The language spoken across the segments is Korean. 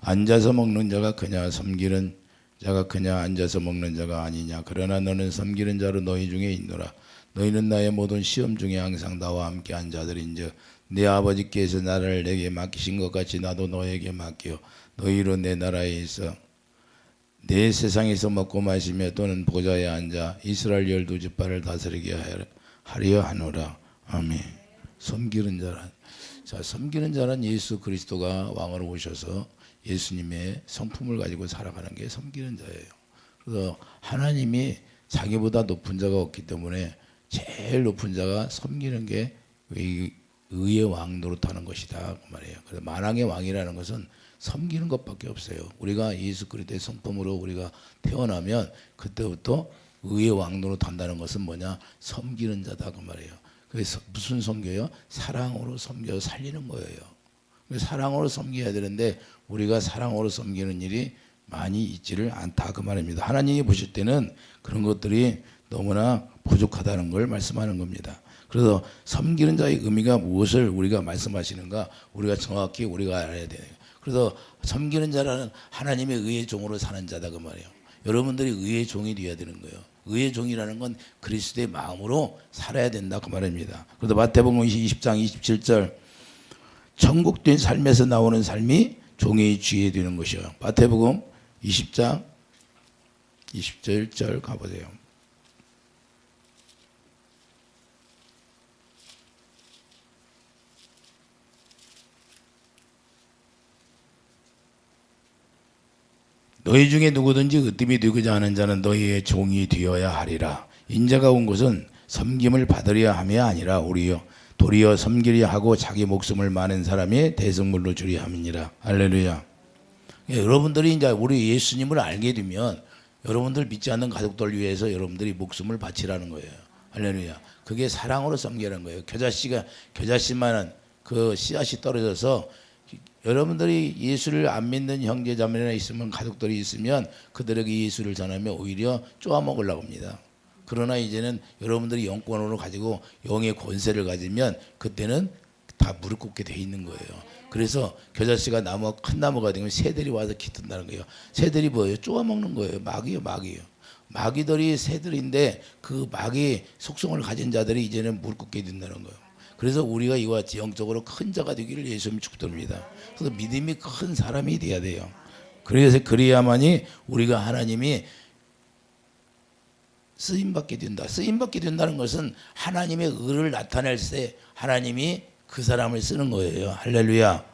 앉아서 먹는 자가 그냐 섬기는 자가 그냐 앉아서 먹는 자가 아니냐. 그러나 너는 섬기는 자로 너희 중에 있노라. 너희는 나의 모든 시험 중에 항상 나와 함께 한 자들인즉 내 아버지께서 나라를 내게 맡기신 것 같이 나도 너에게 맡겨 너희로 내 나라에 있어 내 세상에서 먹고 마시며 또는 보좌에 앉아 이스라엘 12지파를 다스리게 하려 하노라. 아멘. 섬기는 자란, 자, 섬기는 자란 예수 그리스도가 왕으로 오셔서 예수님의 성품을 가지고 살아가는 게 섬기는 자예요. 그래서 하나님이 자기보다 높은 자가 없기 때문에 제일 높은 자가 섬기는 게 의의 왕 노릇하는 것이다 그 말이에요. 그래서 만왕의 왕이라는 것은 섬기는 것밖에 없어요. 우리가 예수 그리스도의 성품으로 우리가 태어나면 그때부터 의의 왕 노릇한다는 것은 뭐냐? 섬기는 자다 그 말이에요. 그래서 무슨 섬겨요? 사랑으로 섬겨 살리는 거예요. 사랑으로 섬겨야 되는데 우리가 사랑으로 섬기는 일이 많이 있지를 않다 그 말입니다. 하나님이 보실 때는 그런 것들이 너무나 부족하다는 걸 말씀하는 겁니다. 그래서 섬기는 자의 의미가 무엇을 우리가 말씀하시는가 우리가 정확히 우리가 알아야 돼요. 그래서 섬기는 자라는 하나님의 의의 종으로 사는 자다 그 말이에요. 여러분들이 의의 종이 되어야 되는 거예요. 의의 종이라는 건 그리스도의 마음으로 살아야 된다 그 말입니다. 그래서 마태복음 20장 27절 천국된 삶에서 나오는 삶이 종의 쥐에 되는 것이요. 마태복음 20장 21절 가보세요. 너희 중에 누구든지 으뜸이 되고자 하는 자는 너희의 종이 되어야 하리라. 인자가 온 것은 섬김을 받으려 함이 아니라 도리어 섬기려 하고 자기 목숨을 많은 사람의 대성물로 주려 함이니라. 할렐루야. 여러분들이 이제 우리 예수님을 알게 되면 여러분들 믿지 않는 가족들 위해서 여러분들이 목숨을 바치라는 거예요. 할렐루야. 그게 사랑으로 섬기라는 거예요. 겨자씨만한 그 씨앗이 떨어져서 여러분들이 예수를 안 믿는 형제 자매나 있으면 가족들이 있으면 그들에게 예수를 전하면 오히려 쪼아먹으려고 합니다. 그러나 이제는 여러분들이 영권으로 가지고 영의 권세를 가지면 그때는 다 무릎 꿇게 돼 있는 거예요. 그래서 겨자씨가 큰 나무가 되면 새들이 와서 깃든다는 거예요. 새들이 뭐예요? 쪼아먹는 거예요. 마귀요. 마귀들이 새들인데 그 마귀 속성을 가진 자들이 이제는 무릎 꿇게 된다는 거예요. 그래서 우리가 이와 같이 영적으로 큰 자가 되기를 예수님 축복드립니다. 그래서 믿음이 큰 사람이 돼야 돼요. 그래서 그래야만이 우리가 하나님이 쓰임받게 된다. 쓰임받게 된다는 것은 하나님의 의를 나타낼 때 하나님이 그 사람을 쓰는 거예요. 할렐루야.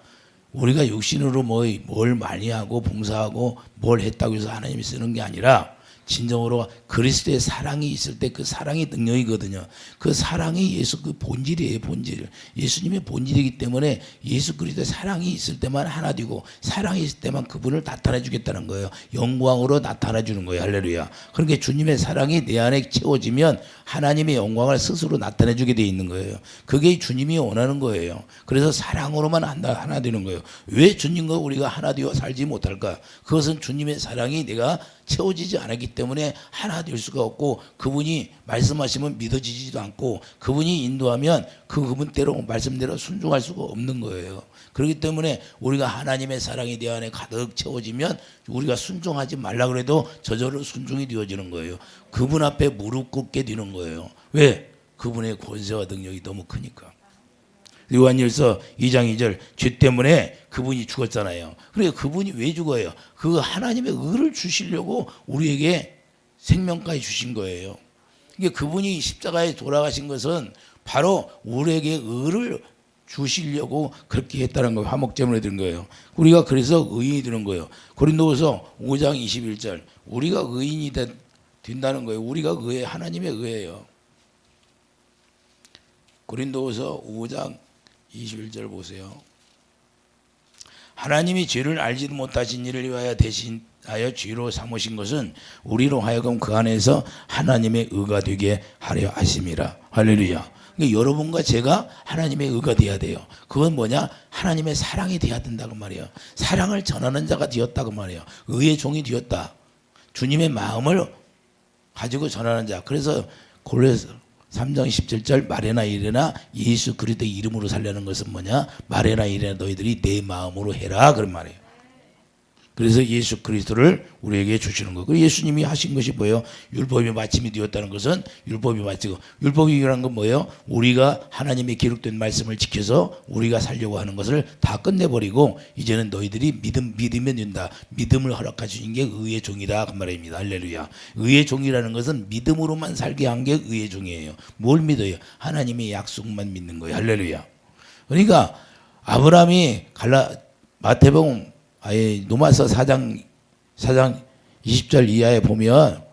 우리가 육신으로 뭘 많이 하고 봉사하고 뭘 했다고 해서 하나님이 쓰는 게 아니라 진정으로 그리스도의 사랑이 있을 때 그 사랑이 능력이거든요. 그 사랑이 예수 그 본질이에요. 본질. 예수님의 본질이기 때문에 예수 그리스도의 사랑이 있을 때만 하나 되고 사랑이 있을 때만 그분을 나타내 주겠다는 거예요. 영광으로 나타내 주는 거예요. 할렐루야. 그러니까 주님의 사랑이 내 안에 채워지면 하나님의 영광을 스스로 나타내 주게 돼 있는 거예요. 그게 주님이 원하는 거예요. 그래서 사랑으로만 하나 되는 거예요. 왜 주님과 우리가 하나 되어 살지 못할까? 그것은 주님의 사랑이 내가 채워지지 않았기 때문에 하나 될 수가 없고 그분이 말씀하시면 믿어지지도 않고 그분이 인도하면 그분대로 말씀대로 순종할 수가 없는 거예요. 그렇기 때문에 우리가 하나님의 사랑이 내 안에 가득 채워지면 우리가 순종하지 말라 그래도 저절로 순종이 되어지는 거예요. 그분 앞에 무릎 꿇게 되는 거예요. 왜? 그분의 권세와 능력이 너무 크니까. 요한일서 2장 2절 죄 때문에 그분이 죽었잖아요. 그러니까 그분이 왜 죽어요? 그 하나님의 의를 주시려고 우리에게 생명까지 주신 거예요. 그러니까 그분이 십자가에 돌아가신 것은 바로 우리에게 의를 주시려고 그렇게 했다는 거예요. 화목제물에 드린 거예요. 우리가 그래서 의인이 되는 거예요. 고린도후서 5장 21절 우리가 의인이 된다는 거예요. 우리가 하나님의 의예요. 고린도후서 5장 21절 보세요. 하나님이 죄를 알지도 못하신 이를 위하여 대신하여 죄로 삼으신 것은 우리로 하여금 그 안에서 하나님의 의가 되게 하려 하심이라. 할렐루야. 그러니까 여러분과 제가 하나님의 의가 돼야 돼요. 그건 뭐냐? 하나님의 사랑이 돼야 된다고 말이에요. 사랑을 전하는 자가 되었다고 말이에요. 의의 종이 되었다. 주님의 마음을 가지고 전하는 자. 그래서 골로새 3장 17절 말해나 이래나 예수 그리스도의 이름으로 살려는 것은 뭐냐? 말해나 이래나 너희들이 내 마음으로 해라 그런 말이에요. 그래서 예수 그리스도를 우리에게 주시는 거. 그리고 예수님이 하신 것이 뭐예요? 율법이 마침이 되었다는 것은 율법이 마치고, 율법이라는 건 뭐예요? 우리가 하나님의 기록된 말씀을 지켜서 우리가 살려고 하는 것을 다 끝내버리고 이제는 너희들이 믿으면 된다. 믿음을 허락해 주신 게 의의 종이다 그 말입니다. 할렐루야. 의의 종이라는 것은 믿음으로만 살게 한 게 의의 종이에요. 뭘 믿어요? 하나님의 약속만 믿는 거예요. 할렐루야. 그러니까 아브라함이 마태복음 로마서 4장 20절 이하에 보면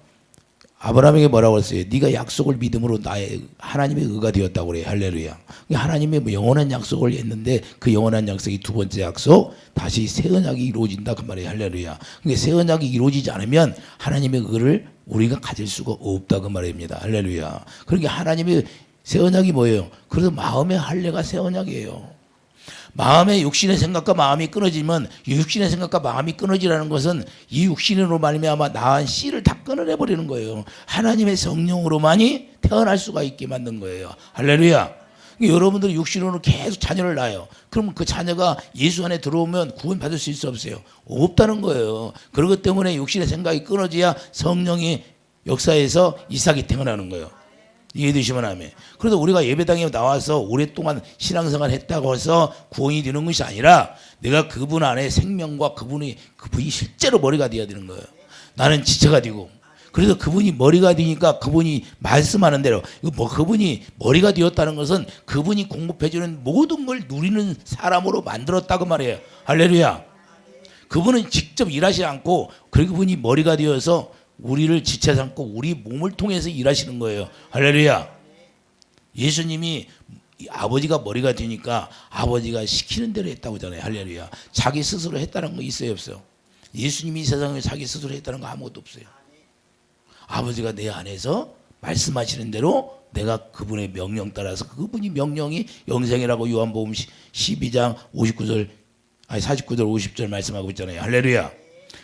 아브라함에게 뭐라고 했어요? 네가 약속을 믿음으로 나의 하나님의 의가 되었다고 그래요. 할렐루야. 하나님의 영원한 약속을 했는데 그 영원한 약속이 두 번째 약속, 다시 새 언약이 이루어진다 그 말이에요. 할렐루야. 그러니까 새 언약이 이루어지지 않으면 하나님의 의를 우리가 가질 수가 없다 그 말입니다. 할렐루야. 그러니까 하나님의 새 언약이 뭐예요? 그래서 마음의 할례가 새 언약이에요. 마음의 육신의 생각과 마음이 끊어지면, 이 육신의 생각과 마음이 끊어지라는 것은 이 육신으로 말미암아 낳은 씨를 다 끊어내 버리는 거예요. 하나님의 성령으로만이 태어날 수가 있게 만든 거예요. 할렐루야. 여러분들이 육신으로 계속 자녀를 낳아요. 그러면 그 자녀가 예수 안에 들어오면 구원받을 수 있어 없어요? 없다는 거예요. 그렇기 때문에 육신의 생각이 끊어져야 성령이 역사에서 이삭이 태어나는 거예요. 이해되시면 아멘. 그래서 우리가 예배당에 나와서 오랫동안 신앙생활 했다고 해서 구원이 되는 것이 아니라 내가 그분 안에 생명과 그분이 실제로 머리가 되어야 되는 거예요. 나는 지체가 되고, 그래서 그분이 머리가 되니까 그분이 말씀하는 대로, 그분이 머리가 되었다는 것은 그분이 공급해주는 모든 걸 누리는 사람으로 만들었다고 말이에요. 할렐루야. 그분은 직접 일하지 않고 그분이 머리가 되어서 우리를 지체 삼고 우리 몸을 통해서 일하시는 거예요. 할렐루야. 예수님이 아버지가 머리가 되니까 아버지가 시키는 대로 했다고 하잖아요. 할렐루야. 자기 스스로 했다는 거 있어요 없어요? 예수님이 이 세상에 자기 스스로 했다는 거 아무것도 없어요. 아버지가 내 안에서 말씀하시는 대로 내가 그분의 명령 따라서, 그분이 명령이 영생이라고 요한복음 12장 49절 50절 말씀하고 있잖아요. 할렐루야.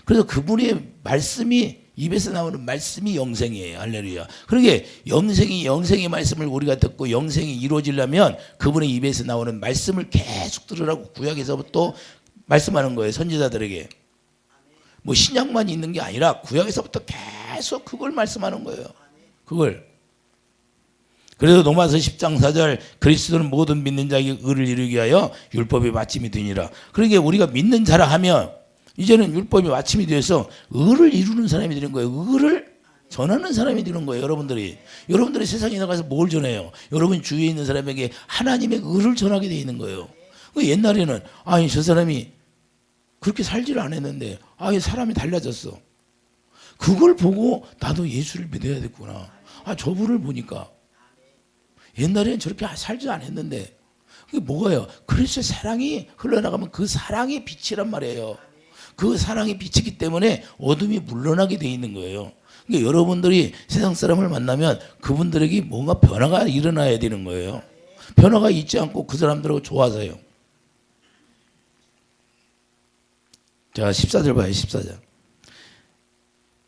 그래서 그분의 말씀이, 입에서 나오는 말씀이 영생이에요. 할렐루야. 그러게 영생의 말씀을 우리가 듣고 영생이 이루어지려면 그분의 입에서 나오는 말씀을 계속 들으라고 구약에서부터 말씀하는 거예요. 선지자들에게. 뭐 신약만 있는 게 아니라 구약에서부터 계속 그걸 말씀하는 거예요. 그걸. 그래서 로마서 10장 4절 그리스도는 모든 믿는 자에게 의를 이루게 하여 율법의 마침이 되니라. 그러니까 우리가 믿는 자라 하면 이제는 율법이 마침이 되어서 의를 이루는 사람이 되는 거예요. 의를 전하는 사람이 되는 거예요. 여러분들이 세상에 나가서 뭘 전해요? 여러분 주위에 있는 사람에게 하나님의 의를 전하게 돼 있는 거예요. 옛날에는 저 사람이 그렇게 살지를 않았는데 사람이 달라졌어. 그걸 보고 나도 예수를 믿어야겠구나. 저분을 보니까 옛날에는 저렇게 살지 않았는데, 그게 뭐가요? 그리스도의 사랑이 흘러나가면 그 사랑의 빛이란 말이에요. 그 사랑이 빛이기 때문에 어둠이 물러나게 돼 있는 거예요. 그러니까 여러분들이 세상 사람을 만나면 그분들에게 뭔가 변화가 일어나야 되는 거예요. 변화가 있지 않고 그 사람들하고 좋아서요. 자, 14절 봐요. 14절.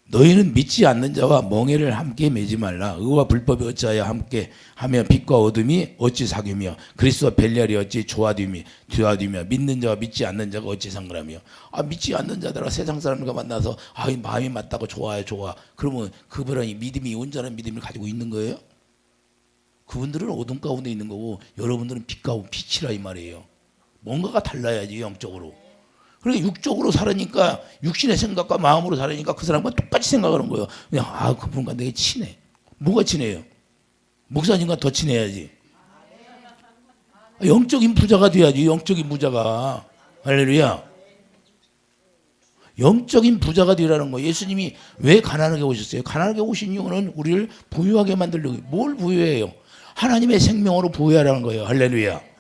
너희는 믿지 않는 자와 멍에를 함께 매지 말라. 의와 불법이 어찌하여 함께 하며 빛과 어둠이 어찌 사귀며 그리스도와 벨리알이 어찌 조화되며 믿는 자와 믿지 않는 자가 어찌 상관하며. 믿지 않는 자들과 세상 사람들과 만나서 마음이 맞다고 좋아. 그러면 그분이 믿음이 온전한 믿음을 가지고 있는 거예요? 그분들은 어둠 가운데 있는 거고 여러분들은 빛이라 이 말이에요. 뭔가가 달라야지 영적으로. 그러니까 육적으로 살으니까 육신의 생각과 마음으로 살으니까 그 사람과 똑같이 생각하는 거예요. 그냥 그분과 되게 친해. 뭐가 친해요? 목사님과 더 친해야지. 영적인 부자가 돼야지. 영적인 부자가. 할렐루야. 영적인 부자가 되라는 거예요. 예수님이 왜 가난하게 오셨어요? 가난하게 오신 이유는 우리를 부유하게 만들려고. 뭘 부유해요? 하나님의 생명으로 부유하라는 거예요. 할렐루야.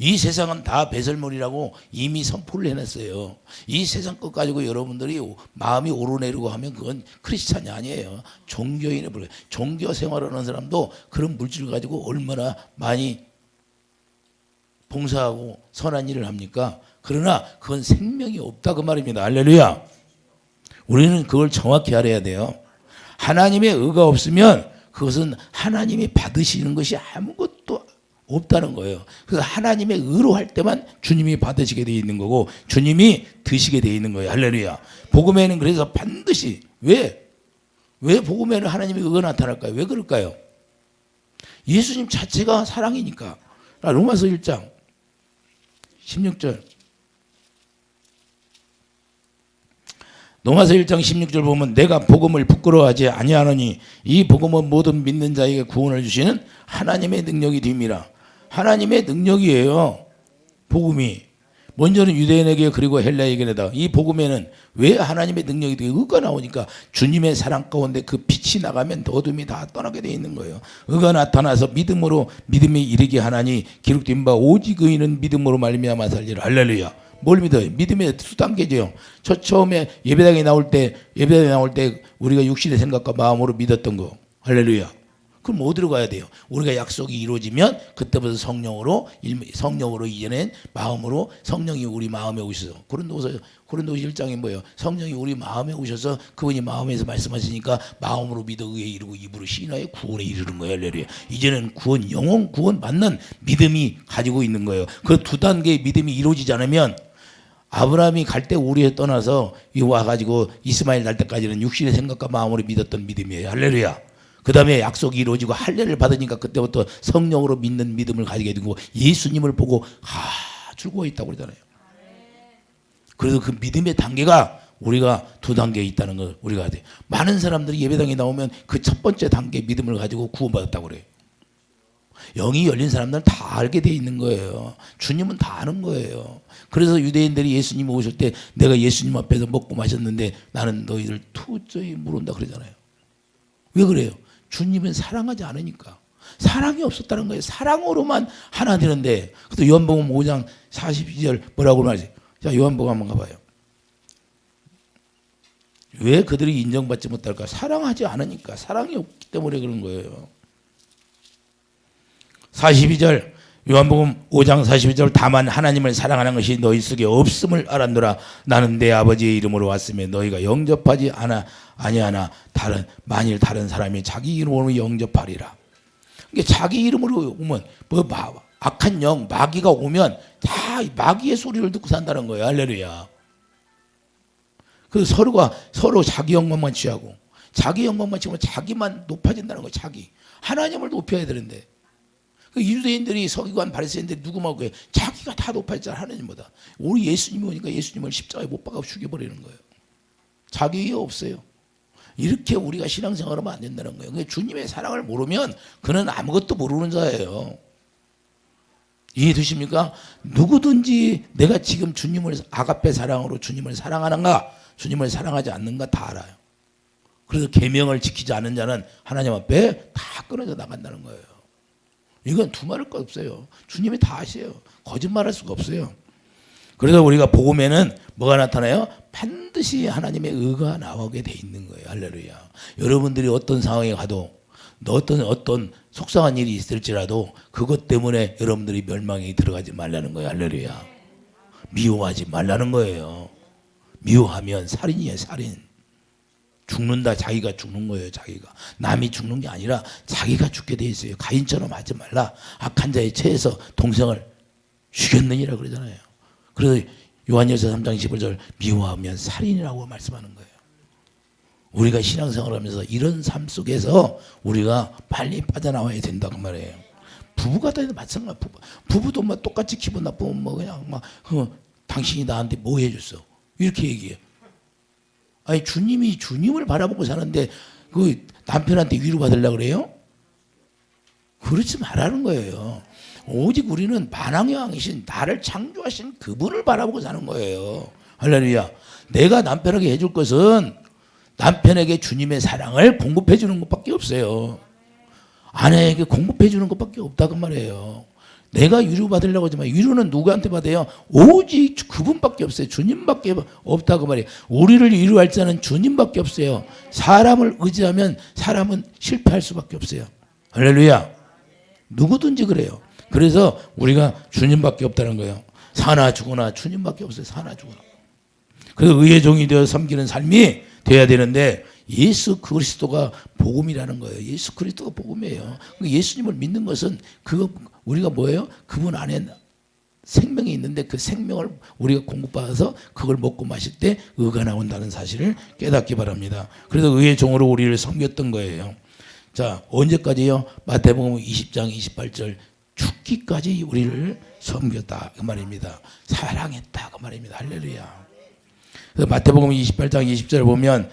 이 세상은 다 배설물이라고 이미 선포를 해놨어요. 이 세상 것 가지고 여러분들이 마음이 오르내리고 하면 그건 크리스찬이 아니에요. 종교인에 불과해요. 종교 생활하는 사람도 그런 물질을 가지고 얼마나 많이 봉사하고 선한 일을 합니까? 그러나 그건 생명이 없다 그 말입니다. 할렐루야. 우리는 그걸 정확히 알아야 돼요. 하나님의 의가 없으면 그것은 하나님이 받으시는 것이 아무것도 없다는 거예요. 그래서 하나님의 의로 할 때만 주님이 받으시게 되어 있는 거고 주님이 드시게 되어 있는 거예요. 할렐루야. 복음에는 그래서 반드시 왜 복음에는 하나님의 의가 나타날까요? 왜 그럴까요? 예수님 자체가 사랑이니까. 로마서 1장 16절. 로마서 1장 16절 보면 내가 복음을 부끄러워하지 아니하노니 이 복음은 모든 믿는 자에게 구원을 주시는 하나님의 능력이 됨이라. 하나님의 능력이에요. 복음이. 먼저는 유대인에게 그리고 헬라에게다. 이 복음에는 왜 하나님의 능력이 되게 의가 나오니까 주님의 사랑 가운데 그 빛이 나가면 어둠이 다 떠나게 되어 있는 거예요. 의가 나타나서 믿음으로 믿음에 이르게 하나니 기록된 바 오직 의인은 믿음으로 말미암아 살리라. 할렐루야. 뭘 믿어요? 믿음의 두 단계죠. 처음에 예배당에 나올 때 우리가 육신의 생각과 마음으로 믿었던 거. 할렐루야. 그럼 어디로 가야 돼요? 우리가 약속이 이루어지면 그때부터 성령으로 이제는 마음으로 성령이 우리 마음에 오셔서 고린도서 1장이 뭐예요? 성령이 우리 마음에 오셔서 그분이 마음에서 말씀하시니까 마음으로 믿어 의에 이르고 입으로 시인하여 구원에 이르는 거예요. 할렐루야. 이제는 구원, 영혼 구원 받는 믿음이 가지고 있는 거예요. 그 두 단계의 믿음이 이루어지지 않으면 아브라함이 갈 때 우리에 떠나서 와가지고 이스마엘 날 때까지는 육신의 생각과 마음으로 믿었던 믿음이에요. 할렐루야. 그 다음에 약속이 이루어지고 할례를 받으니까 그때부터 성령으로 믿는 믿음을 가지게 되고 예수님을 보고 즐거워했다고 그러잖아요. 그래서 그 믿음의 단계가 우리가 두 단계에 있다는 걸 우리가 알아야 돼요. 많은 사람들이 예배당에 나오면 그 첫 번째 단계 믿음을 가지고 구원받았다고 그래요. 영이 열린 사람들은 다 알게 돼 있는 거예요. 주님은 다 아는 거예요. 그래서 유대인들이 예수님 오실 때 내가 예수님 앞에서 먹고 마셨는데 나는 너희들 도저히 모른다 그러잖아요. 왜 그래요? 주님은 사랑하지 않으니까. 사랑이 없었다는 거예요. 사랑으로만 하나 되는데. 그래서 요한복음 5장 42절 뭐라고 말하지? 자, 요한복음 한번 가봐요. 왜 그들이 인정받지 못할까? 사랑하지 않으니까. 사랑이 없기 때문에 그런 거예요. 42절 요한복음 5장 42절 다만 하나님을 사랑하는 것이 너희 속에 없음을 알았노라. 나는 내 아버지의 이름으로 왔으며 너희가 영접하지 아니하나 만일 다른 사람이 자기 이름으로 영접하리라. 그러니까 자기 이름으로 오면 악한 영 마귀가 오면 다 마귀의 소리를 듣고 산다는 거예요. 할렐루야. 그래서 서로 자기 영광만 취하고 자기 영광만 취하면 자기만 높아진다는 거예요. 자기 하나님을 높여야 되는데 그 유대인들이 서기관 바리새인들이 누구 말고 자기가 다 높아졌잖아. 하나님보다. 우리 예수님이 오니까 예수님을 십자가에 못 박아 죽여버리는 거예요. 자기가 없어요. 이렇게 우리가 신앙생활하면 안 된다는 거예요. 그러니까 주님의 사랑을 모르면 그는 아무것도 모르는 자예요. 이해되십니까? 누구든지 내가 지금 주님을 아가페 사랑으로 주님을 사랑하는가 주님을 사랑하지 않는가 다 알아요. 그래서 계명을 지키지 않은 자는 하나님 앞에 다 끊어져 나간다는 거예요. 이건 두말할 거 없어요. 주님이 다 아세요. 거짓말할 수가 없어요. 그래서 우리가 복음에는 뭐가 나타나요? 반드시 하나님의 의가 나오게 돼 있는 거예요. 할렐루야. 여러분들이 어떤 상황에 가도 어떤 속상한 일이 있을지라도 그것 때문에 여러분들이 멸망에 들어가지 말라는 거예요. 할렐루야. 미워하지 말라는 거예요. 미워하면 살인이에요. 살인. 죽는다. 자기가 죽는 거예요. 자기가. 남이 죽는 게 아니라 자기가 죽게 돼 있어요. 가인처럼 하지 말라. 악한 자에 체해서 동생을 죽였느니라 그러잖아요. 그래서 요한일서 3장 15절 미워하면 살인이라고 말씀하는 거예요. 우리가 신앙생활을 하면서 이런 삶 속에서 우리가 빨리 빠져나와야 된다고 말해요. 부부가 다 마찬가지. 부부도 막 똑같이 기분 나쁘면 그냥 당신이 나한테 뭐 해줬어? 이렇게 얘기해요. 아니 주님이 주님을 바라보고 사는데 그 남편한테 위로받으려고 그래요? 그렇지 말라는 거예요. 오직 우리는 만왕의 왕이신 나를 창조하신 그분을 바라보고 사는 거예요. 할렐루야. 내가 남편에게 해줄 것은 남편에게 주님의 사랑을 공급해 주는 것밖에 없어요. 아내에게 공급해 주는 것밖에 없다고 말이에요. 내가 위로받으려고 하지만 위로는 누구한테 받아요? 오직 그분밖에 없어요. 주님밖에 없다고 말이에요. 우리를 위로할 자는 주님밖에 없어요. 사람을 의지하면 사람은 실패할 수밖에 없어요. 할렐루야. 누구든지 그래요. 그래서 우리가 주님밖에 없다는 거예요. 사나 죽으나 주님밖에 없어요. 사나 죽으나. 그래서 의의 종이 되어 섬기는 삶이 돼야 되는데 예수 그리스도가 복음이라는 거예요. 예수 그리스도가 복음이에요. 예수님을 믿는 것은 그거 우리가 뭐예요? 그분 안에 생명이 있는데 그 생명을 우리가 공급받아서 그걸 먹고 마실 때 의가 나온다는 사실을 깨닫기 바랍니다. 그래서 의의 종으로 우리를 섬겼던 거예요. 자, 언제까지요? 마태복음 20장 28절 죽기까지 우리를 섬겼다 그 말입니다. 사랑했다 그 말입니다. 할렐루야. 그래서 마태복음 28장 20절 보면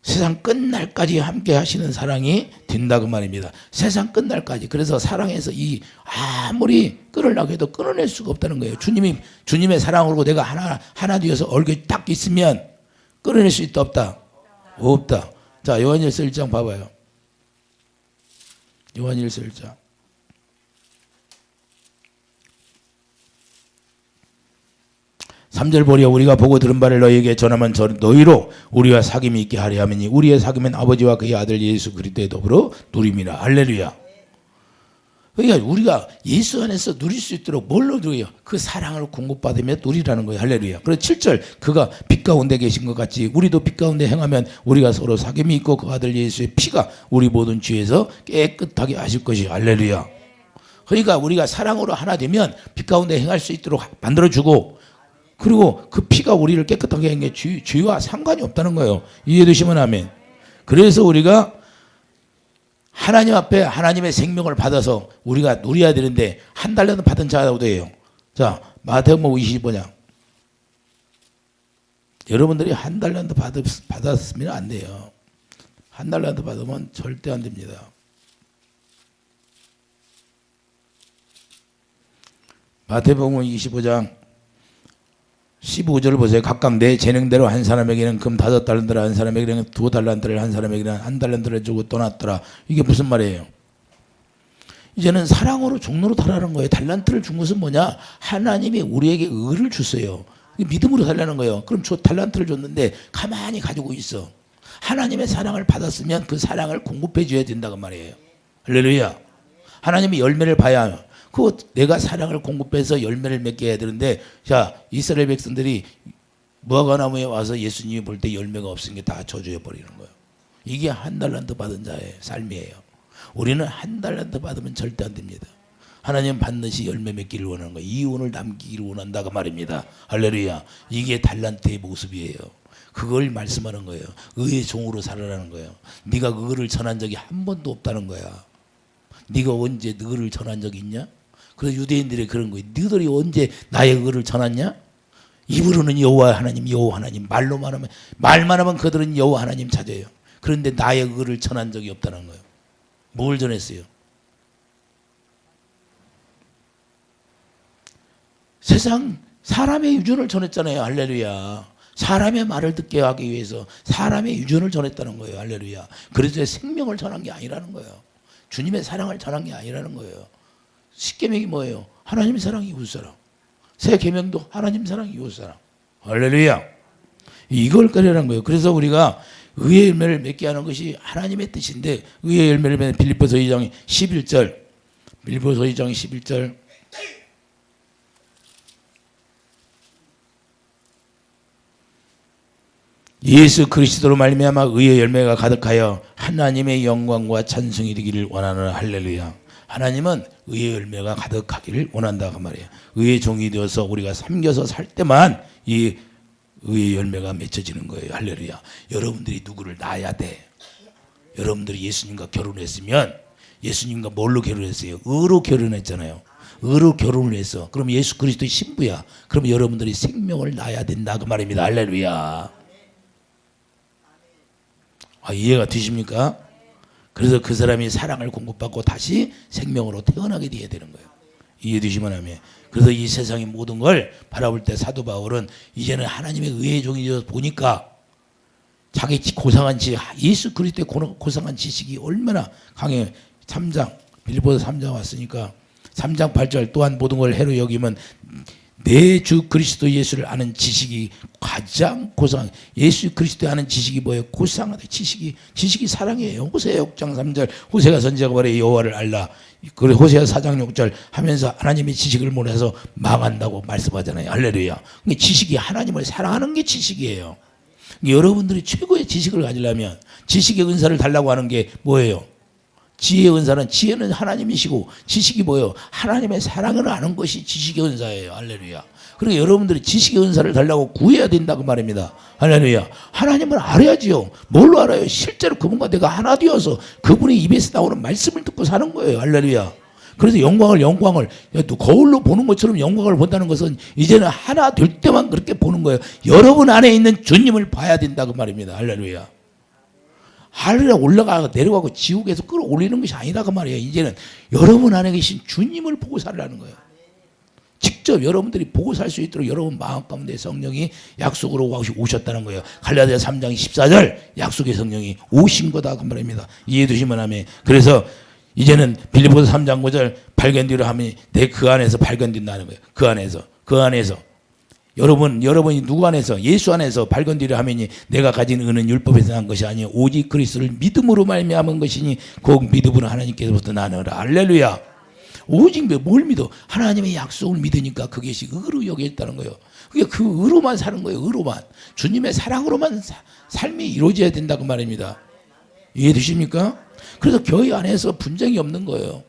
세상 끝날까지 함께 하시는 사랑이 된다 그 말입니다. 세상 끝날까지. 그래서 사랑해서 이 아무리 끊으려고 해도 끊어낼 수가 없다는 거예요. 주님의 사랑으로 내가 하나 되어서 얼굴이 딱 있으면 끊어낼 수 있다 없다? 없다. 자, 요한일서 1장 봐봐요. 요한일서 1장. 3절 보리여 우리가 보고 들은 바를 너희에게 전하면 너희로 우리와 사귐이 있게 하려 하매니 우리의 사귐은 아버지와 그의 아들 예수 그리스도의 더불어 누림이라. 할렐루야. 그러니까 우리가 예수 안에서 누릴 수 있도록 뭘로 누려요? 그 사랑을 공급받으며 누리라는 거예요. 할렐루야. 그래서 7절 그가 빛 가운데 계신 것 같이 우리도 빛 가운데 행하면 우리가 서로 사귐이 있고 그 아들 예수의 피가 우리 모든 죄에서 깨끗하게 하실 것이. 할렐루야. 그러니까 우리가 사랑으로 하나 되면 빛 가운데 행할 수 있도록 만들어주고 그리고 그 피가 우리를 깨끗하게 한 게 죄와 상관이 없다는 거예요. 이해되시면 아멘. 그래서 우리가 하나님 앞에 하나님의 생명을 받아서 우리가 누려야 되는데 한 달러는 받은 자가 어디예요? 자, 마태복음 25장. 여러분들이 한 달러도 받았으면 안 돼요. 한 달러도 받으면 절대 안 됩니다. 마태복음 25장 15절을 보세요. 각각 내 재능대로 한 사람에게는 금 5달란트를 한 사람에게는 2달란트를 한 사람에게는 1달란트를 주고 떠났더라. 이게 무슨 말이에요? 이제는 사랑으로 종로로 달라는 거예요. 달란트를 준 것은 뭐냐? 하나님이 우리에게 의를 주세요. 믿음으로 달라는 거예요. 그럼 달란트를 줬는데 가만히 가지고 있어. 하나님의 사랑을 받았으면 그 사랑을 공급해 줘야 된다고 말이에요. 할렐루야. 하나님이 열매를 봐야 그 내가 사랑을 공급해서 열매를 맺게 해야 되는데, 자, 이스라엘 백성들이 무화과나무에 와서 예수님이 볼 때 열매가 없으니까 다 저주해 버리는 거예요. 이게 1달란트 받은 자의 삶이에요. 우리는 1달란트 받으면 절대 안 됩니다. 하나님 반드시 열매 맺기를 원하는 거예요. 이혼을 남기기를 원한다고 말입니다. 할렐루야. 이게 달란트의 모습이에요. 그걸 말씀하는 거예요. 의의 종으로 살아라는 거예요. 네가 의를 전한 적이 한 번도 없다는 거야. 네가 언제 의를 전한 적이 있냐? 그래서 유대인들이 그런 거예요. 너희들이 언제 나의 의를 전했냐? 입으로는 여호와 하나님 말만 하면 그들은 여호와 하나님 찾아요. 그런데 나의 의를 전한 적이 없다는 거예요. 뭘 전했어요? 세상 사람의 유전을 전했잖아요. 할렐루야. 사람의 말을 듣게 하기 위해서 사람의 유전을 전했다는 거예요. 할렐루야. 그래서 생명을 전한 게 아니라는 거예요. 주님의 사랑을 전한 게 아니라는 거예요. 십계명이 뭐예요? 하나님의 사랑, 이웃사랑. 새 계명도 하나님 사랑, 이웃사랑. 할렐루야. 이걸 꺼내라는 거예요. 그래서 우리가 의의 열매를 맺게 하는 것이 하나님의 뜻인데, 의의 열매를 맺는 빌립보서 2장 11절. 빌립보서 2장 11절. 예수 그리스도로 말미암아 의의 열매가 가득하여 하나님의 영광과 찬송이 되기를 원하는. 할렐루야. 하나님은 의의 열매가 가득하기를 원한다 그 말이에요. 의의 종이 되어서 우리가 섬겨서 살 때만 이 의의 열매가 맺혀지는 거예요. 할렐루야. 여러분들이 누구를 낳아야 돼. 여러분들이 예수님과 결혼했으면 예수님과 뭘로 결혼했어요? 의로 결혼했잖아요. 의로 결혼을 했어. 그럼 예수 그리스도의 신부야. 그럼 여러분들이 생명을 낳아야 된다 그 말입니다. 할렐루야. 이해가 되십니까? 그래서 그 사람이 사랑을 공급받고 다시 생명으로 태어나게 돼야 되는 거예요. 이해되시면 하면. 그래서 이 세상의 모든 걸 바라볼 때 사도 바울은 이제는 하나님의 의의 종이 되어서 보니까 자기 고상한 예수 그리스도의 고상한 지식이 얼마나 강해요. 3장 빌립보서 3장 왔으니까 3장 8절 또한 모든 걸 해로 여기면 내 주 그리스도 예수를 아는 지식이 가장 고상. 예수 그리스도 아는 지식이 뭐예요? 고상하다. 지식이 사랑이에요. 호세아 6장 3절 호세가 선지자가 말해 여호와를 알라. 그래 호세아 4장 6절 하면서 하나님의 지식을 몰라서 망한다고 말씀하잖아요. 할렐루야. 지식이 하나님을 사랑하는 게 지식이에요. 여러분들이 최고의 지식을 가지려면 지식의 은사를 달라고 하는 게 뭐예요? 지혜의 은사는 지혜는 하나님이시고 지식이 뭐예요? 하나님의 사랑을 아는 것이 지식의 은사예요. 할렐루야. 그러니까 여러분들이 지식의 은사를 달라고 구해야 된다고 말입니다. 할렐루야. 하나님을 알아야지요. 뭘로 알아요? 실제로 그분과 내가 하나 되어서 그분의 입에서 나오는 말씀을 듣고 사는 거예요. 할렐루야. 그래서 영광을 또 거울로 보는 것처럼 영광을 본다는 것은 이제는 하나 될 때만 그렇게 보는 거예요. 여러분 안에 있는 주님을 봐야 된다고 말입니다. 할렐루야. 하늘에 올라가고 내려가고 지옥에서 끌어올리는 것이 아니다 그 말이에요. 이제는 여러분 안에 계신 주님을 보고 살라는 거예요. 직접 여러분들이 보고 살 수 있도록 여러분 마음 가운데 성령이 약속으로 오셨다는 거예요. 갈라디아 3장 14절 약속의 성령이 오신 거다 그 말입니다. 이해해 두시면 하면. 그래서 이제는 빌립보서 3장 9절 발견되려 하면 내 그 안에서 발견된다는 거예요. 그 안에서 여러분이 누구 안에서 예수 안에서 발견되려 하면이 내가 가진 은은 율법에서 난 것이 아니요 오직 그리스도를 믿음으로 말미암은 것이니 그 믿음으로 하나님께서부터 나느라. 할렐루야. 오직 뭘 믿어? 하나님의 약속을 믿으니까 그것이 의로 여겨졌다는 거예요. 그게 그 의로만 사는 거예요. 의로만. 주님의 사랑으로만 삶이 이루어져야 된다고 말입니다. 이해되십니까? 그래서 교회 안에서 분쟁이 없는 거예요.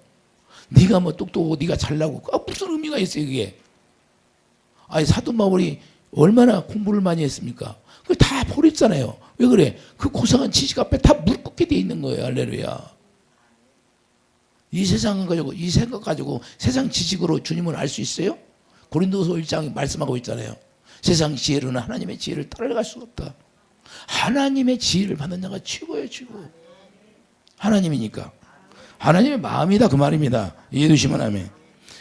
네가 뭐 똑똑하고 네가 잘나고 무슨 의미가 있어요 그게. 아니 사도 바울이 얼마나 공부를 많이 했습니까? 그걸 다 버렸잖아요. 왜 그래? 그 고상한 지식 앞에 다 물꽂게 돼 있는 거예요. 할렐루야. 이 세상을 가지고 이 생각 가지고 세상 지식으로 주님을 알 수 있어요? 고린도서 1장이 말씀하고 있잖아요. 세상 지혜로는 하나님의 지혜를 따라갈 수가 없다. 하나님의 지혜를 받는 자가 최고예요. 최고. 하나님이니까. 하나님의 마음이다 그 말입니다. 이해해 주시면 아멘.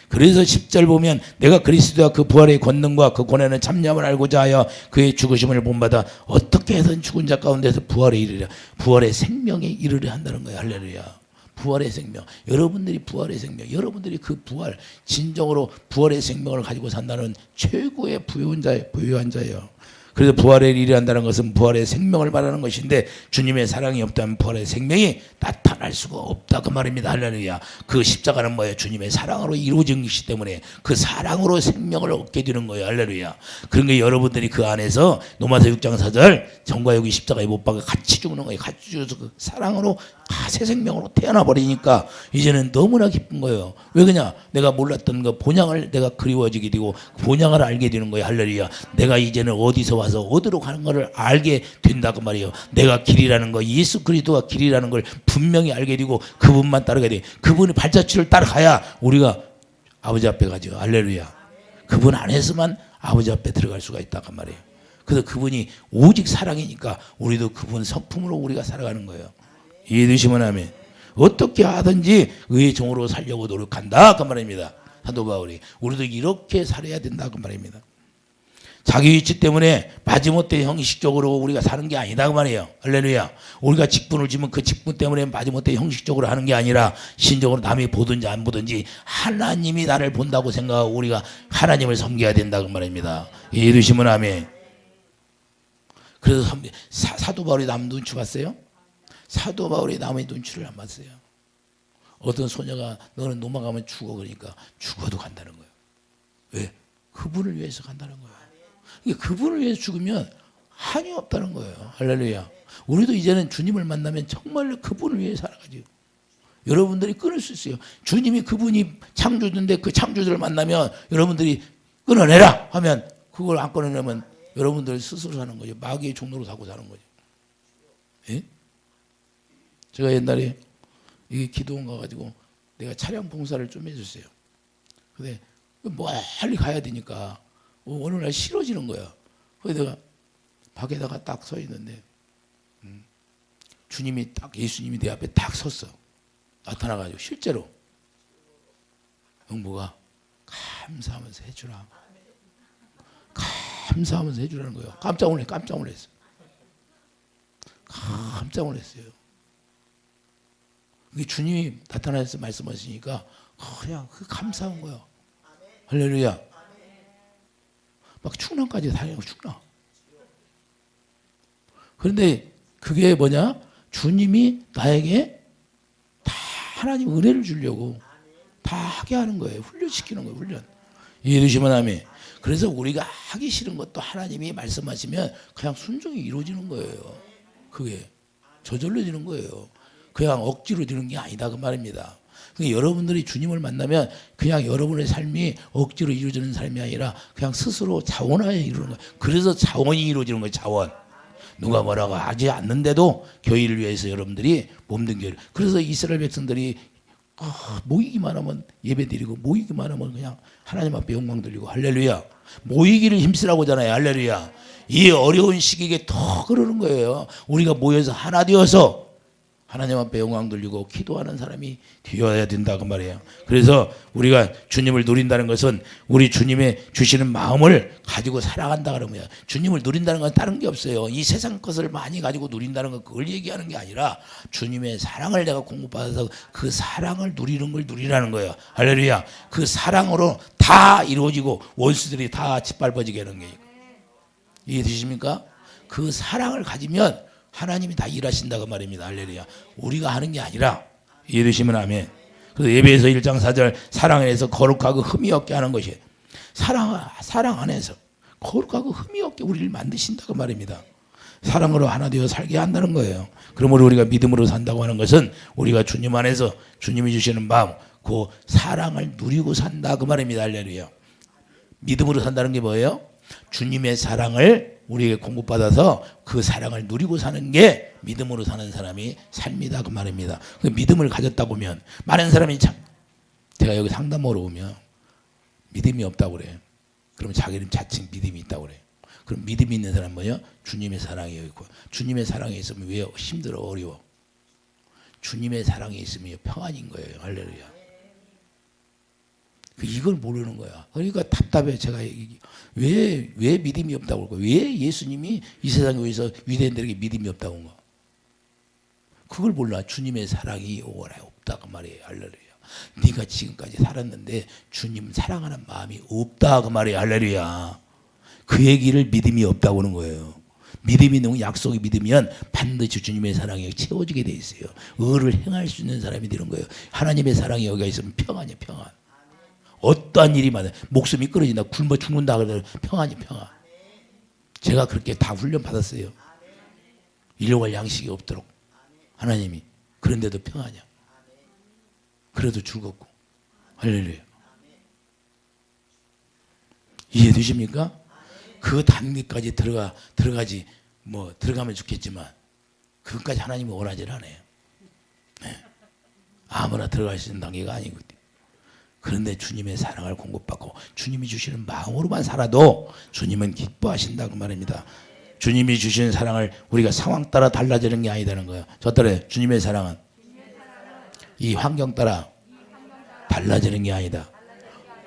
그래서 10절 보면 내가 그리스도와 그 부활의 권능과 그 권한의 참념을 알고자 하여 그의 죽으심을 본받아 어떻게 해서든 죽은 자 가운데서 부활에 이르려 부활의 생명에 이르려 한다는 거예요. 할렐루야. 부활의 생명. 여러분들이 부활의 생명. 여러분들이 그 부활 진정으로 부활의 생명을 가지고 산다는 최고의 부유한 자예요. 그래서 부활에 이르한다는 것은 부활의 생명을 말하는 것인데 주님의 사랑이 없다면 부활의 생명이 나타날 수가 없다 그 말입니다. 할렐루야. 그 십자가는 뭐예요? 주님의 사랑으로 이루어진 것이기 때문에 그 사랑으로 생명을 얻게 되는 거예요. 할렐루야. 그러니까 여러분들이 그 안에서 로마서 6장 4절 정과 여기 십자가에 못 박아 같이 죽는 거예요. 같이 죽어서 그 사랑으로 새 생명으로 태어나 버리니까 이제는 너무나 기쁜 거예요. 왜 그러냐? 내가 몰랐던 그 본향을 내가 그리워지게 되고 본향을 알게 되는 거예요. 할렐루야. 내가 이제는 어디서 와서 어디로 가는 것을 알게 된다고 말이에요. 내가 길이라는 거, 예수 그리스도가 길이라는 걸 분명히 알게 되고 그분만 따르게 돼. 그분의 발자취를 따라가야 우리가 아버지 앞에 가죠. 할렐루야. 그분 안에서만 아버지 앞에 들어갈 수가 있다고 말이에요. 그래서 그분이 오직 사랑이니까 우리도 그분 성품으로 우리가 살아가는 거예요. 이해되시면 하면 어떻게 하든지 의의 종으로 살려고 노력한다 그 말입니다. 사도 바울이 우리도 이렇게 살아야 된다 그 말입니다. 자기 위치 때문에 마지못해 형식적으로 우리가 사는 게 아니다 그 말이에요. 할렐루야. 우리가 직분을 지면 그 직분 때문에 마지못해 형식적으로 하는 게 아니라 신적으로 남이 보든지 안 보든지 하나님이 나를 본다고 생각하고 우리가 하나님을 섬겨야 된다 그 말입니다. 이해되시면 아멘. 그래서 사도 바울이 남 눈치 봤어요? 사도 바울이 남의 눈치를 안 봤어요. 어떤 소녀가 너는 넘어가면 죽어 그러니까 죽어도 간다는 거예요. 왜? 그분을 위해서 간다는 거예요. 그러니까 그분을 위해서 죽으면 한이 없다는 거예요. 할렐루야. 우리도 이제는 주님을 만나면 정말로 그분을 위해 살아가죠. 여러분들이 끊을 수 있어요. 주님이 그분이 창조주인데 그 창조주를 만나면 여러분들이 끊어내라 하면 그걸 안 끊어내면 여러분들 스스로 사는 거죠. 마귀의 종로로 사고 사는 거죠. 예? 제가 옛날에 이게 기도원 가가지고 내가 차량 봉사를 좀 해줬어요. 근데 멀리 가야 되니까 어느 날 싫어지는 거야. 그래서 내가 밖에다가 딱 서 있는데 주님이 딱 예수님이 내 앞에 딱 섰어. 나타나가지고 실제로 영부가 감사하면서 해주라. 감사하면서 해주라는 거예요. 깜짝 놀랐어. 깜짝 놀랐어요. 주님이 나타나서 말씀하시니까 그냥 그 감사한 거야. 할렐루야. 막 충남까지 다니고 충남. 그런데 그게 뭐냐? 주님이 나에게 다 하나님 은혜를 주려고 다 하게 하는 거예요. 훈련시키는 거예요. 훈련. 이해되시면 아멘. 그래서 우리가 하기 싫은 것도 하나님이 말씀하시면 그냥 순종이 이루어지는 거예요. 그게 저절로지는 거예요. 그냥 억지로 되는 게 아니다 그 말입니다. 그러니까 여러분들이 주님을 만나면 그냥 여러분의 삶이 억지로 이루어지는 삶이 아니라 그냥 스스로 자원하여 이루는 거예요. 그래서 자원이 이루어지는 거예요. 자원. 누가 뭐라고 하지 않는데도 교회를 위해서 여러분들이 몸든 교회. 그래서 이스라엘 백성들이 모이기만 하면 예배드리고 모이기만 하면 그냥 하나님 앞에 영광 돌리고 할렐루야. 모이기를 힘쓰라고 하잖아요. 할렐루야. 이 어려운 시기에 더 그러는 거예요. 우리가 모여서 하나 되어서 하나님 앞에 영광 돌리고 기도하는 사람이 되어야 된다 그 말이에요. 그래서 우리가 주님을 누린다는 것은 우리 주님의 주시는 마음을 가지고 살아간다 그러면 주님을 누린다는 건 다른 게 없어요. 이 세상 것을 많이 가지고 누린다는 건 그걸 얘기하는 게 아니라 주님의 사랑을 내가 공급받아서 그 사랑을 누리는 걸 누리라는 거예요. 할렐루야. 그 사랑으로 다 이루어지고 원수들이 다 짓밟아지게 하는 거예요. 이해되십니까? 그 사랑을 가지면 하나님이 다 일하신다고 말입니다. 할렐루야. 우리가 하는 게 아니라 이해되시면 아멘. 그래서 예배에서 1장 4절 사랑 안에서 거룩하고 흠이 없게 하는 것이 사랑 안에서 거룩하고 흠이 없게 우리를 만드신다고 말입니다. 사랑으로 하나 되어 살게 한다는 거예요. 그러므로 우리가 믿음으로 산다고 하는 것은 우리가 주님 안에서 주님이 주시는 마음 그 사랑을 누리고 산다 그 말입니다. 할렐루야. 믿음으로 산다는 게 뭐예요? 주님의 사랑을 우리에게 공급받아서 그 사랑을 누리고 사는 게 믿음으로 사는 사람이 삶이다 그 말입니다. 그 믿음을 가졌다고 하면 많은 사람이 참 제가 여기 상담하러 오면 믿음이 없다고 그래요. 그러면 자기는 자칭 믿음이 있다고 그래요. 그럼 믿음이 있는 사람은 뭐예요? 주님의 사랑이 있고 주님의 사랑이 있으면 왜 힘들어 어려워? 주님의 사랑이 있으면 평안인 거예요. 할렐루야. 이걸 모르는 거야. 그러니까 답답해. 제가 왜 믿음이 없다고 그럴까? 왜 예수님이 이 세상에 오셔서 유대인들에게 믿음이 없다고 한 거? 그걸 몰라. 주님의 사랑이 오거나 없다 그 말이에요. 할렐루야. 네가 지금까지 살았는데 주님 사랑하는 마음이 없다 그 말이에요. 할렐루야. 그 얘기를 믿음이 없다고 하는 거예요. 믿음이 있는 약속이 믿으면 반드시 주님의 사랑이 채워지게 돼 있어요. 의를 행할 수 있는 사람이 되는 거예요. 하나님의 사랑이 여기가 있으면 평안이야 평안. 어떠한 일이 많아요. 목숨이 끊어진다. 굶어 죽는다 그러면 평안이 평안. 제가 그렇게 다 훈련 받았어요. 일용할 양식이 없도록 하나님이. 그런데도 평안이야. 그래도 즐겁고. 할렐루야. 이해되십니까? 그 단계까지 들어가지 뭐 들어가면 좋겠지만 그것까지 하나님이 원하지 않아요. 네. 아무나 들어갈 수 있는 단계가 아니거든요. 그런데 주님의 사랑을 공급받고 주님이 주시는 마음으로만 살아도 주님은 기뻐하신다 그 말입니다. 주님이 주시는 사랑을 우리가 상황 따라 달라지는 게 아니다는 거예요. 저 따라 주님의 사랑은 이 환경 따라 달라지는 게 아니다.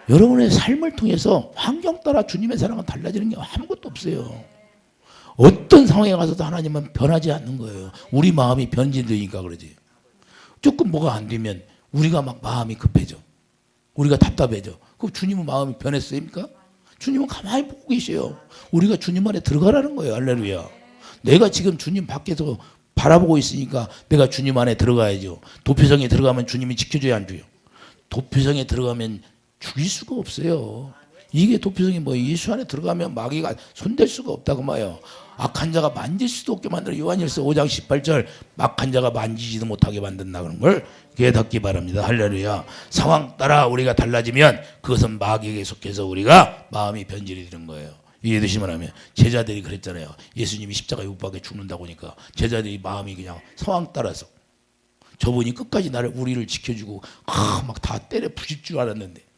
여러분의 삶을 통해서 환경 따라 주님의 사랑은 달라지는 게 아무것도 없어요. 어떤 상황에 가서도 하나님은 변하지 않는 거예요. 우리 마음이 변질되니까 그러지. 조금 뭐가 안 되면 우리가 막 마음이 급해져. 우리가 답답해져. 그럼 주님은 마음이 변했습니까? 주님은 가만히 보고 계셔요. 우리가 주님 안에 들어가라는 거예요. 할렐루야. 내가 지금 주님 밖에서 바라보고 있으니까 내가 주님 안에 들어가야죠. 도표성에 들어가면 주님이 지켜줘야 안 줘요. 도표성에 들어가면 죽일 수가 없어요. 이게 도표성이 뭐예요? 예수 안에 들어가면 마귀가 손댈 수가 없다고 말이에요. 악한 자가 만질 수도 없게 만들어. 요한일서 5장 18절 악한 자가 만지지도 못하게 만든다 그런 걸 깨닫기 바랍니다. 할렐루야. 상황 따라 우리가 달라지면 그것은 마귀에게 속해서 우리가 마음이 변질이 되는 거예요. 이해되시면 하면 제자들이 그랬잖아요. 예수님이 십자가에 못 박혀 죽는다고 하니까 제자들이 마음이 그냥 상황 따라서 저분이 끝까지 우리를 지켜주고 막 다 때려 부실 줄 알았는데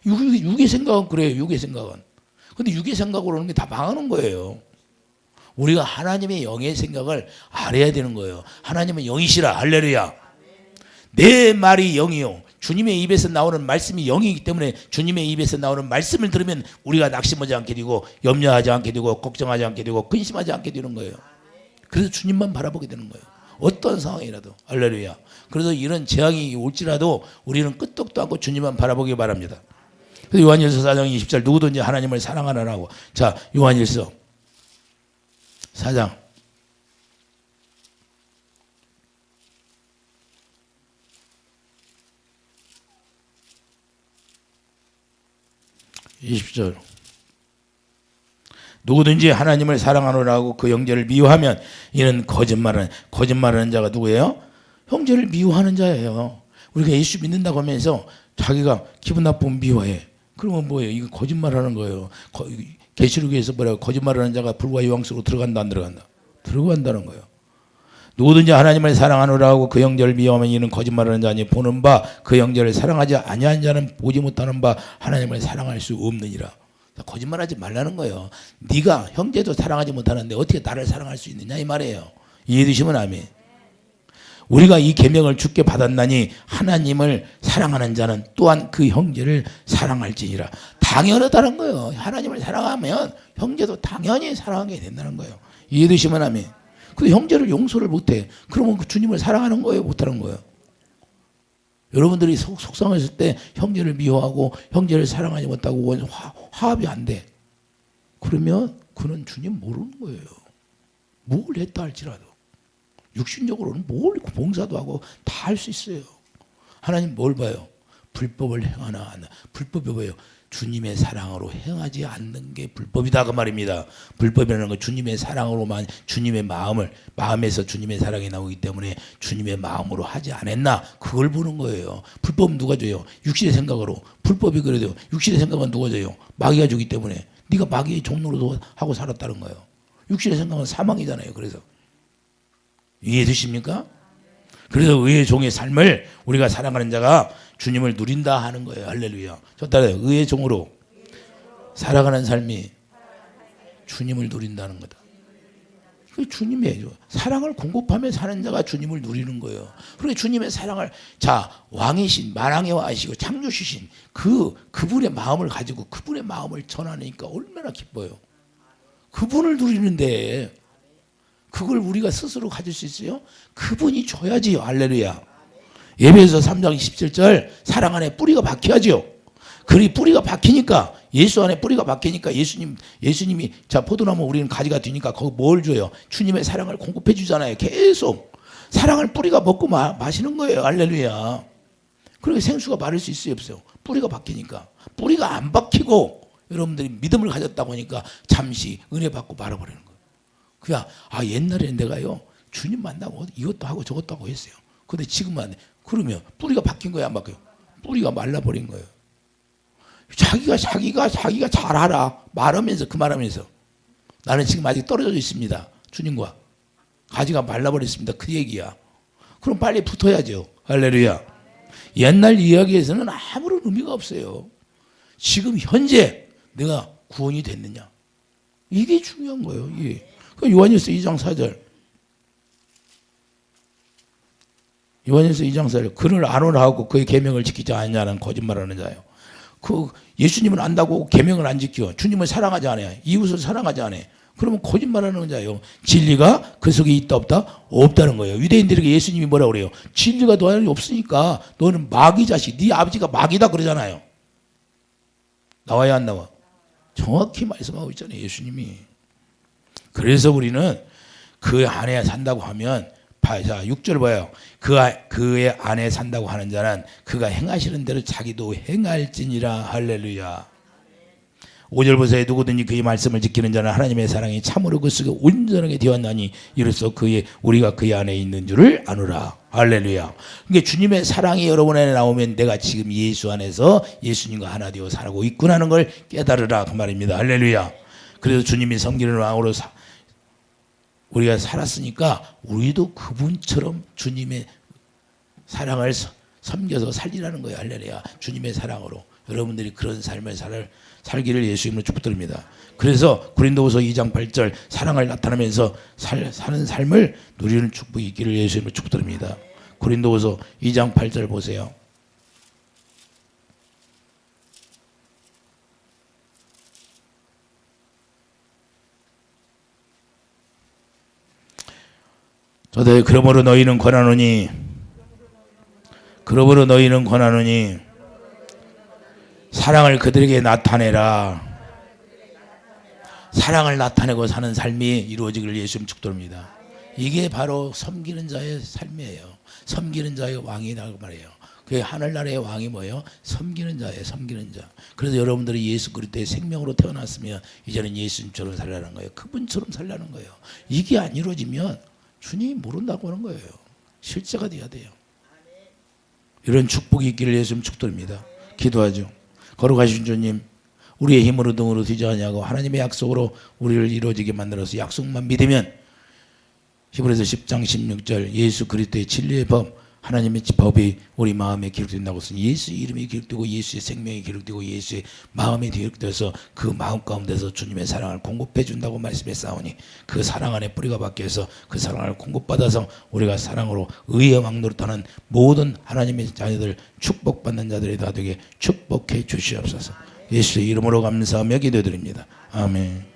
육의 생각은 그래요. 육의 생각은. 근데 육의 생각으로 하는 게 다 망하는 거예요. 우리가 하나님의 영의 생각을 알아야 되는 거예요. 하나님은 영이시라. 할렐루야. 내 말이 영이요. 주님의 입에서 나오는 말씀이 영이기 때문에 주님의 입에서 나오는 말씀을 들으면 우리가 낙심하지 않게 되고 염려하지 않게 되고 걱정하지 않게 되고 근심하지 않게 되는 거예요. 그래서 주님만 바라보게 되는 거예요. 어떤 상황이라도. 할렐루야. 그래서 이런 재앙이 올지라도 우리는 끄떡도 않고 주님만 바라보기 바랍니다. 그래서 요한일서 4장 20절 누구든지 하나님을 사랑하라고. 자, 요한일서 4장 20절 누구든지 하나님을 사랑하노라고 그 영제를 미워하면 이는 거짓말하는 자가 누구예요? 형제를 미워하는 자예요. 우리가 예수 믿는다고 하면서 자기가 기분 나쁘면 미워해. 그러면 뭐예요? 이거 거짓말하는 거예요. 계시록에서 뭐라고 거짓말하는 자가 불과 요한 속으로 들어간다 안 들어간다? 들어간다는 거예요. 누구든지 하나님을 사랑하노라 하고 그 형제를 미워하면 이는 거짓말하는 자니 보는 바 그 형제를 사랑하지 아니한 자는 보지 못하는 바 하나님을 사랑할 수 없느니라. 거짓말하지 말라는 거예요. 네가 형제도 사랑하지 못하는데 어떻게 나를 사랑할 수 있느냐 이 말이에요. 이해되시면 아멘. 우리가 이 계명을 주께 받았나니 하나님을 사랑하는 자는 또한 그 형제를 사랑할지니라. 당연하다는 거예요. 하나님을 사랑하면 형제도 당연히 사랑하게 된다는 거예요. 이해되시면 아멘. 근데 형제를 용서를 못해. 그러면 그 주님을 사랑하는 거예요, 못하는 거예요? 여러분들이 속상했을 때 형제를 미워하고 형제를 사랑하지 못하고 화합이 안 돼. 그러면 그는 주님 모르는 거예요. 뭘 했다 할지라도. 육신적으로는 뭘 봉사도 하고 다 할 수 있어요. 하나님 뭘 봐요? 불법을 행하나 하나. 불법이 뭐예요? 주님의 사랑으로 행하지 않는 게 불법이다 그 말입니다. 불법이라는 건 주님의 사랑으로만 주님의 마음에서 주님의 사랑이 나오기 때문에 주님의 마음으로 하지 않았나 그걸 보는 거예요. 불법은 누가 줘요? 육신의 생각으로. 불법이 그래도 육신의 생각은 누가 줘요? 마귀가 주기 때문에 네가 마귀의 종로로 하고 살았다는 거예요. 육신의 생각은 사망이잖아요. 그래서 이해되십니까? 그래서 의의 종의 삶을 우리가 사랑하는 자가 주님을 누린다 하는 거예요. 할렐루야. 저 따라요. 의의 종으로 살아가는 삶이 주님을 누린다는 거다. 그 주님의 사랑을 공급하며 사는 자가 주님을 누리는 거예요. 그러니 주님의 사랑을 왕이신 만왕의 왕이시고 창조주신 그분의 마음을 가지고 그분의 마음을 전하니까 얼마나 기뻐요. 그분을 누리는데 그걸 우리가 스스로 가질 수 있어요? 그분이 줘야지요. 할렐루야. 에베소 3장 17절 사랑 안에 뿌리가 박혀야죠. 그리 뿌리가 박히니까 예수 안에 뿌리가 박히니까 예수님이 포도나무 우리는 가지가 되니까 거기 뭘 줘요? 주님의 사랑을 공급해 주잖아요. 계속 사랑을 뿌리가 먹고 마시는 거예요. 할렐루야. 그러니까 생수가 마를 수 있어요, 없어요? 뿌리가 박히니까. 뿌리가 안 박히고 여러분들이 믿음을 가졌다고 하니까 잠시 은혜 받고 말아버리는 거예요. 그냥 옛날에는 내가요 주님 만나고 이것도 하고 저것도 하고 했어요. 근데 지금은 안 돼. 그러면 뿌리가 박힌 거야 안 박혀요? 뿌리가 말라버린 거예요. 자기가 잘 알아. 말하면서 그 말하면서 나는 지금 아직 떨어져 있습니다. 주님과 가지가 말라버렸습니다. 그 얘기야. 그럼 빨리 붙어야죠. 할렐루야. 옛날 이야기에서는 아무런 의미가 없어요. 지금 현재 내가 구원이 됐느냐 이게 중요한 거예요. 이게. 요한일서 2장 4절. 요한일서 2장 4절. 그를 아노라 하고 그의 계명을 지키지 않냐는 거짓말하는 자예요. 예수님을 안다고 계명을 안 지켜. 주님을 사랑하지 않아요. 이웃을 사랑하지 않아요. 그러면 거짓말하는 자예요. 진리가 그 속에 있다 없다? 없다는 거예요. 유대인들에게 예수님이 뭐라고 그래요? 진리가 너 안에 없으니까 너는 마귀 자식, 네 아버지가 마귀다 그러잖아요. 나와야 안 나와? 정확히 말씀하고 있잖아요. 예수님이. 그래서 우리는 그 안에 산다고 하면 6절 봐요. 그의 안에 산다고 하는 자는 그가 행하시는 대로 자기도 행할지니라. 할렐루야. 5절 보세요. 누구든지 그의 말씀을 지키는 자는 하나님의 사랑이 참으로 그 속에 온전하게 되었나니 이로써 우리가 그의 안에 있는 줄을 아노라. 할렐루야. 그러니까 주님의 사랑이 여러분 안에 나오면 내가 지금 예수 안에서 예수님과 하나 되어 살고 있구나 하는 걸 깨달으라 그 말입니다. 할렐루야. 그래서 주님이 섬기는 왕으로 우리가 살았으니까 우리도 그분처럼 주님의 사랑을 섬겨서 살리라는 거예요. 할렐루야. 주님의 사랑으로 여러분들이 그런 삶을 살기를 예수 이름으로 축복드립니다. 그래서 고린도후서 2장 8절 사랑을 나타내면서 사는 삶을 누리는 축복이 있기를 예수 이름으로 축복드립니다. 고린도후서 2장 8절 보세요. 그러므로 너희는 권하노니 사랑을 그들에게 나타내라. 사랑을 나타내고 사는 삶이 이루어지기를 예수님 축도합니다. 이게 바로 섬기는 자의 삶이에요. 섬기는 자의 왕이라고 말해요. 그 하늘나라의 왕이 뭐예요? 섬기는 자예요. 섬기는 자. 그래서 여러분들이 예수 그리스도의 생명으로 태어났으면 이제는 예수님처럼 살라는 거예요. 그분처럼 살라는 거예요. 이게 안 이루어지면 주님이 모른다고 하는 거예요. 실제가 돼야 돼요. 이런 축복이 있기를 예수님 축도합니다. 기도하죠. 거룩하신 주님, 우리의 힘으로 등으로 되지 아니하고 하나님의 약속으로 우리를 이루어지게 만들어서 약속만 믿으면 히브리서 10장 16절 예수 그리스도의 진리의 법, 하나님의 법이 우리 마음에 기록된다고 했으니 예수의 이름이 기록되고 예수의 생명이 기록되고 예수의 마음이 기록돼서 그 마음 가운데서 주님의 사랑을 공급해 준다고 말씀했사오니 그 사랑 안에 뿌리가 박혀서 그 사랑을 공급받아서 우리가 사랑으로 의의 왕노릇하는 모든 하나님의 자녀들 축복받는 자들이 다 되게 축복해 주시옵소서. 예수의 이름으로 감사하며 기도드립니다. 아멘.